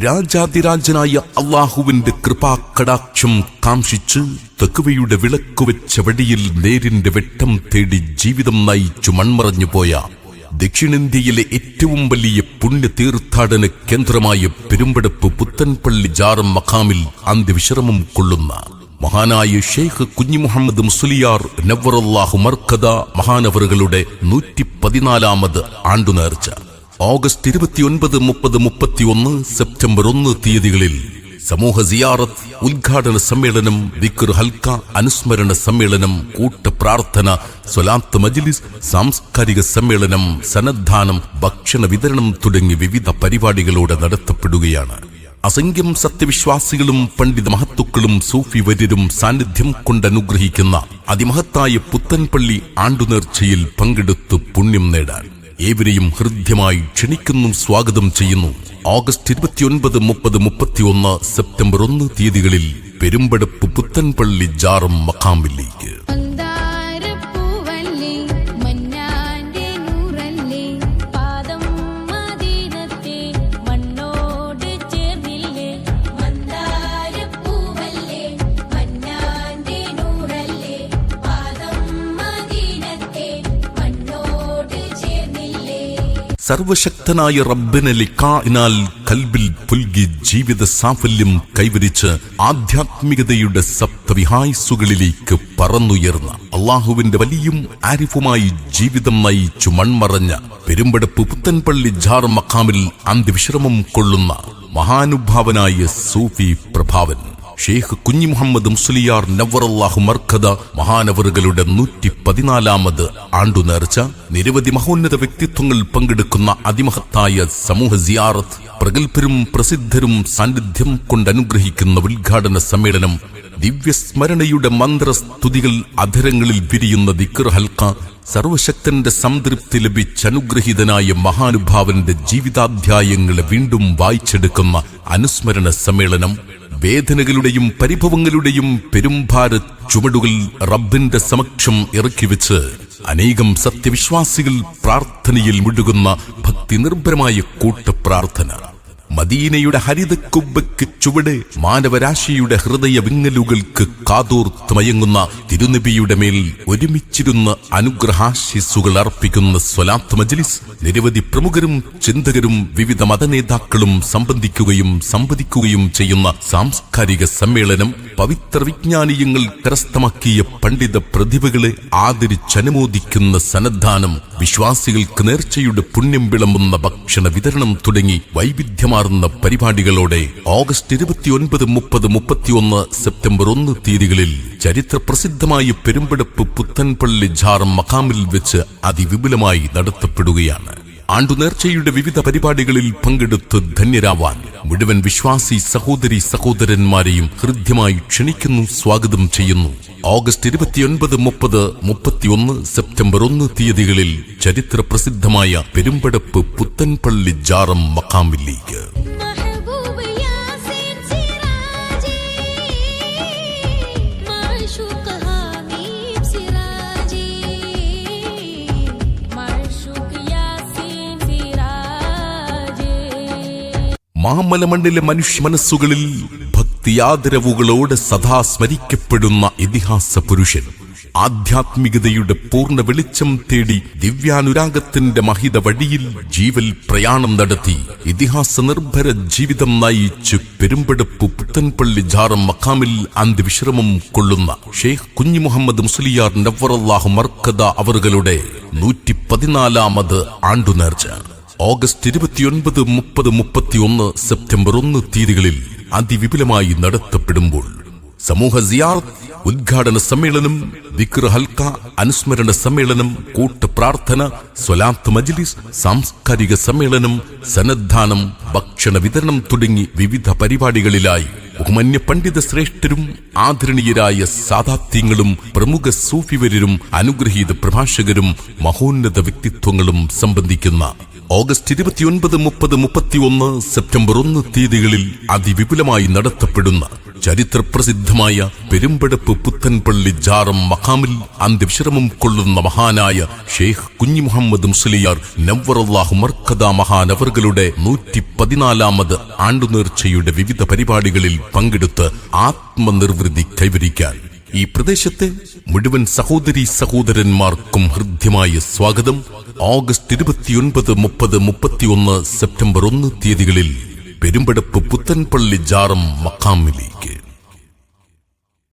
രാജാതിരാജനായ അള്ളാഹുവിന്റെ കൃപാകടാക്ഷം കാംക്ഷിച്ച് തഖ്വയുടെ വിളക്കുവെച്ച വഴിയിൽ നേരിന്റെ വെട്ടം തേടി ജീവിതം നയിച്ചു മൺമറഞ്ഞുപോയ ദക്ഷിണേന്ത്യയിലെ ഏറ്റവും വലിയ പുണ്യ തീർത്ഥാടന കേന്ദ്രമായ പെരുമ്പടപ്പ് പുത്തൻപള്ളി ജാറം മഖാമിൽ അന്ത്യവിശ്രമം കൊള്ളുന്ന മഹാനായ ഷെയ്ഖ് കുഞ്ഞി മുഹമ്മദ് മുസ്ലിയാർ നവ്വറല്ലാഹു മർക്കദ മഹാനവറുകളുടെ 114ാമത് ആണ്ടുനേർച്ച ഓഗസ്റ്റ് 29, 30, 31, സെപ്റ്റംബർ 1 തീയതികളിൽ സമൂഹ സിയാറത്ത്, ഉദ്ഘാടന സമ്മേളനം, ദിക്ർ ഹൽക്ക, അനുസ്മരണ സമ്മേളനം, കൂട്ടപ്രാർത്ഥന, സ്വലാത്ത് മജ്ലിസ്, സാംസ്കാരിക സമ്മേളനം, സന്നദ്ധാനം, ഭക്ഷണ വിതരണം തുടങ്ങി വിവിധ പരിപാടികളോടെ നടത്തപ്പെടുകയാണ്. അസംഖ്യം സത്യവിശ്വാസികളും പണ്ഡിത മഹത്തുക്കളും സൂഫി വര്യരും സാന്നിധ്യം കൊണ്ടനുഗ്രഹിക്കുന്ന അതിമഹത്തായ പുത്തൻപള്ളി ആണ്ടുനേർച്ചയിൽ പങ്കെടുത്ത് പുണ്യം നേടാൻ ഏവരെയും ഹൃദ്യമായി ക്ഷണിക്കുന്നു, സ്വാഗതം ചെയ്യുന്നു. ഓഗസ്റ്റ് 29, 30, 31, സെപ്റ്റംബർ 1 തീയതികളിൽ പെരുമ്പടപ്പ് പുത്തൻപള്ളി ജാറം മഖാമിലേക്ക്. സർവശക്തനായ റബ്ബിനെ ലിഖാഇനാൽ കൽബിൽ പുൽകി ജീവിത സാഫല്യം കൈവരിച്ച് ആധ്യാത്മികതയുടെ സപ്തവിഹായസുകളിലേക്ക് പറന്നുയർന്ന അള്ളാഹുവിന്റെ വലിയും ആരിഫുമായി ജീവിതം നയിച്ചു മൺമറഞ്ഞ പെരുമ്പടപ്പ് പുത്തൻപള്ളി ജാറം മഖാമിൽ അന്ത്യവിശ്രമം കൊള്ളുന്ന മഹാനുഭാവനായ സൂഫി പ്രഭാവൻ ഷെയ്ഖ് കുഞ്ഞി മുഹമ്മദ് മുസ്ലിയാർ നവ്വറല്ലാഹു മർക്കദ മഹാനവറുകളുടെ 114ാമത് ആണ്ടുനേർച്ച നിരവധി മഹോന്നത വ്യക്തിത്വങ്ങൾ പങ്കെടുക്കുന്ന അതിമഹത്തായ സമൂഹ സിയാറത്ത്, പ്രഗൽഭരും പ്രസിദ്ധരും സാന്നിധ്യം കൊണ്ടനുഗ്രഹിക്കുന്ന ഉദ്ഘാടന സമ്മേളനം, ദിവ്യസ്മരണയുടെ മന്ത്രസ്തുതികൾ അധരങ്ങളിൽ വിരിയുന്ന ദിക്ർ ഹൽക്ക, സർവശക്തന്റെ സംതൃപ്തി ലഭിച്ചനുഗ്രഹീതനായ മഹാനുഭാവന്റെ ജീവിതാധ്യായങ്ങളെ വീണ്ടും വായിച്ചെടുക്കുന്ന അനുസ്മരണ സമ്മേളനം, വേദനകളുടെയും പരിഭവങ്ങളുടെയും പെരുംഭാര ചുമടുകൾ റബ്ബിന്റെ സമക്ഷം ഇറക്കിവെച്ച് അനേകം സത്യവിശ്വാസികൾ പ്രാർത്ഥനയിൽ മുഴുകുന്ന ഭക്തി നിർഭരമായ കൂട്ടപ്രാർത്ഥന, മദീനയുടെ ഹരിതക്കുബ്ബയ്ക്ക് ചുവടെ മാനവരാശിയുടെ ഹൃദയ വിങ്ങലുകൾക്ക് കാതോർത്തുമയങ്ങുന്ന തിരുനബിയുടെ മേൽ ഒരുമിച്ചിരുന്ന് അനുഗ്രഹാശിസുകൾ അർപ്പിക്കുന്ന സ്വലാത്ത് മജ്ലിസ്, നിരവധി പ്രമുഖരും ചിന്തകരും വിവിധ മതനേതാക്കളും സംവദിക്കുകയും ചെയ്യുന്ന സാംസ്കാരിക സമ്മേളനം, പവിത്ര വിജ്ഞാനീയങ്ങൾ കരസ്ഥമാക്കിയ പണ്ഡിത പ്രതിഭകളെ ആദരിച്ചനുമോദിക്കുന്ന സന്നദ്ധാനം, വിശ്വാസികൾക്ക് നേർച്ചയുടെ പുണ്യം വിളമ്പുന്ന ഭക്ഷണ വിതരണം തുടങ്ങി വൈവിധ്യമാർന്ന പരിപാടികളോടെ ഓഗസ്റ്റ് 29, 30, 31, സെപ്റ്റംബർ 1 തീയതികളിൽ ചരിത്ര പ്രസിദ്ധമായ പെരുമ്പടപ്പ് പുത്തൻപള്ളി ജാറം മഖാമിൽ വെച്ച് അതിവിപുലമായി നടത്തപ്പെടുകയാണ്. ആണ്ടുനേർച്ചയുടെ വിവിധ പരിപാടികളിൽ പങ്കെടുത്ത് ധന്യരാവാൻ മുഴുവൻ വിശ്വാസി സഹോദരി സഹോദരന്മാരെയും ഹൃദ്യമായി ക്ഷണിക്കുന്നു, സ്വാഗതം ചെയ്യുന്നു. ഓഗസ്റ്റ് 29, 30, 31, സെപ്റ്റംബർ 1 തീയതികളിൽ ചരിത്ര പ്രസിദ്ധമായ പെരുമ്പടപ്പ് പുത്തൻപള്ളി ജാറം മഖാമിലേക്ക്. മാമലമണ്ണിലെ മനുഷ്യ മനസ്സുകളിൽ ഭക്തിയാദരവുകളോടെ സദാ സ്മരിക്കപ്പെടുന്ന ഇതിഹാസ പുരുഷൻ, ആധ്യാത്മികതയുടെ പൂർണ്ണ വെളിച്ചം തേടി ദിവ്യാനുരാഗത്തിന്റെ മഹിത വഴിയിൽ ജീവൽ പ്രയാണം നടത്തി ഇതിഹാസ നിർഭര ജീവിതം നയിച്ച് പെരുമ്പടപ്പ് പുത്തൻപള്ളി ജാറം മഖാമിൽ അന്ത്യവിശ്രമം കൊള്ളുന്ന ഷെയ്ഖ് കുഞ്ഞി മുഹമ്മദ് മുസ്ലിയാർ നവ്വറല്ലാഹു മർക്കദ അവറുകളുടെ 114ാമത് ആണ്ടുനേർച്ച ഓഗസ്റ്റ് 29, 30, 31, സെപ്റ്റംബർ 1 തീയതികളിൽ അതിവിപുലമായി നടത്തപ്പെടുമ്പോൾ സമൂഹ സിയാറത്ത്, ഉദ്ഘാടന സമ്മേളനം, ദിക്ർ ഹൽക്ക, അനുസ്മരണ സമ്മേളനം, കൂട്ടപ്രാർത്ഥന, സ്വലാത്ത് മജ്ലിസ്, സാംസ്കാരിക സമ്മേളനം, സന്നദ്ധാനം, ഭക്ഷണ വിതരണം തുടങ്ങി വിവിധ പരിപാടികളിലായി ബഹുമാന്യ പണ്ഡിത ശ്രേഷ്ഠരും ആദരണീയരായ സാദാത്യങ്ങളും പ്രമുഖ സൂഫിവര്യരും അനുഗ്രഹീത പ്രഭാഷകരും മഹോന്നത വ്യക്തിത്വങ്ങളും സംബന്ധിക്കുന്ന ഓഗസ്റ്റ് 29, 30, 31, സെപ്റ്റംബർ 1 തീയതികളിൽ അതിവിപുലമായി നടത്തപ്പെടുന്ന ചരിത്രപ്രസിദ്ധമായ പെരുമ്പടപ്പ് പുത്തൻപള്ളി ജാറം മഖാമിൽ അന്ത്യവിശ്രമം കൊള്ളുന്ന മഹാനായ ഷെയ്ഖ് കുഞ്ഞി മുഹമ്മദ് മുസ്ലിയാർ നവ്വറല്ലാഹു മർക്കദ മഹാനവറുകളുടെ 114ാമത് ആണ്ടുനേർച്ചയുടെ വിവിധ പരിപാടികളിൽ പങ്കെടുത്ത് ആത്മനിർവൃതി കൈവരിക്കാൻ ഈ പ്രദേശത്തെ മുഴുവൻ സഹോദരീ സഹോദരന്മാർക്കും ഹൃദ്യമായ സ്വാഗതം. ഓഗസ്റ്റ് 29, 30, 31, സെപ്റ്റംബർ 1 തീയതികളിൽ പെരുമ്പടപ്പ് പുത്തൻപള്ളി ജാറം മഖാമിലേക്ക്.